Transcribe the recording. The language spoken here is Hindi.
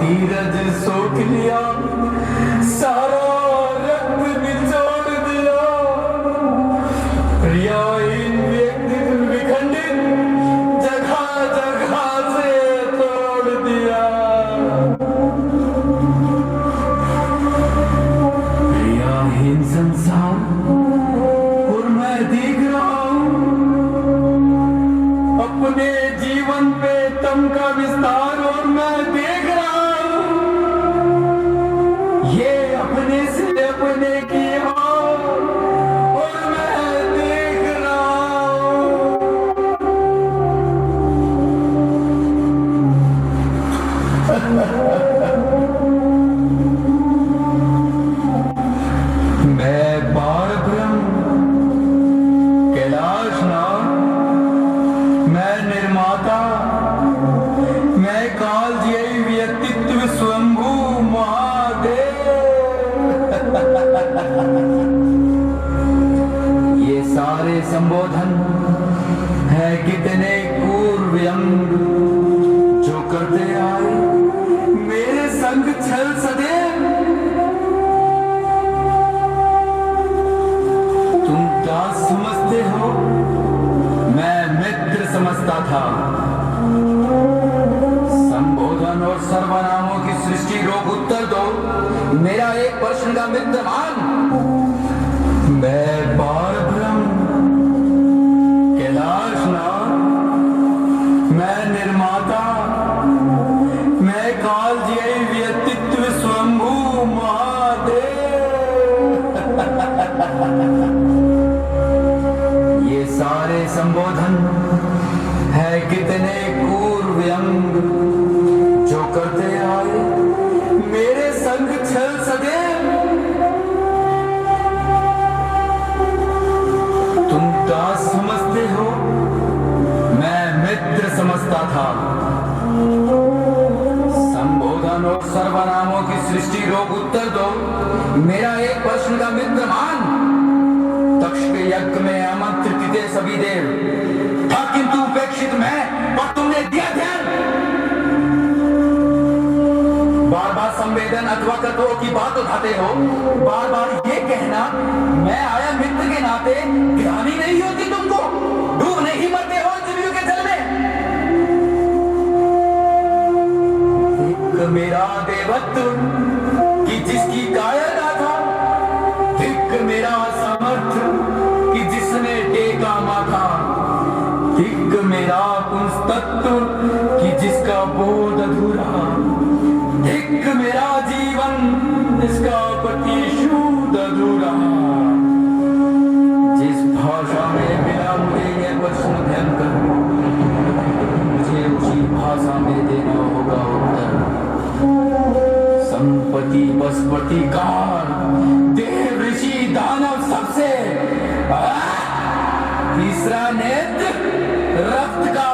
धीरज सोख लिया, सारा रक्त निचोड़ दिया, प्रियाहीन व्यक्तित्व विखंडित जगह जगह से तोड़ दिया। प्रियाहीन संसार और मैं देख रहा हूं अपने जीवन पे तम का विस्तार, और मैं देख रहा हूं ये अपने से अपने की ओर, और मैं देख रहा हूं। मैं बार ब्रह्म कैलाशनाथ, मैं निर्माता, मैं कालजयी व्यक्तित्व स्वयंभू महादेव। ये सारे संबोधन है कितने पूर्व अंग जो करते आए मेरे संग छल सदैव। तुम क्या समझते हो मैं मित्र समझता था। संबोधन और सर्वनामों की सृष्टि रोग उत्तर दो, मेरा एक प्रश्न का मित्र मान। मैं बार ब्रह्म कैलाशनाथ, मैं निर्माता, मैं कालजयी व्यक्तित्व स्वयंभू महादेव। ये सारे संबोधन है कितने पूर्व अंग जो करते आए मेरे संग छल सदैव। तुम क्या समझते हो मैं मित्र समझता था। संबोधन और सर्वनामों की सृष्टि रोग उत्तर दो, मेरा एक प्रश्न का मित्र मान। तक्ष के यज्ञ में आमंत्रित थे सभी देव, था किंतु उपेक्षित मैं, और तुमने दिया ध्यान। बार बार संवेदन अथवा तत्वों की बात उठाते हो, बार बार ये कहना मैं आया मित्र के नाते, ध्यान ही नहीं होती तुमको, डूब नहीं मरते हो जीवियों के जल में। एक मेरा देवत्व कि जिसकी कायरता था, एक मेरा समर्थ कि जिसने टेका माथा, एक मेरा पुंस्तत्व कि जिसका बोध अधूरा, एक मेरा जीवन इसका प्रतिशुद्ध अधूरा। जिस भाषा में मिला मुझे ये प्रश्न भयंकर, मुझे उसी भाषा में देना होगा उत्तर। संपत्ति बसपति कार देव ऋषि दानव सबसे तीसरा नेत्र रक्त का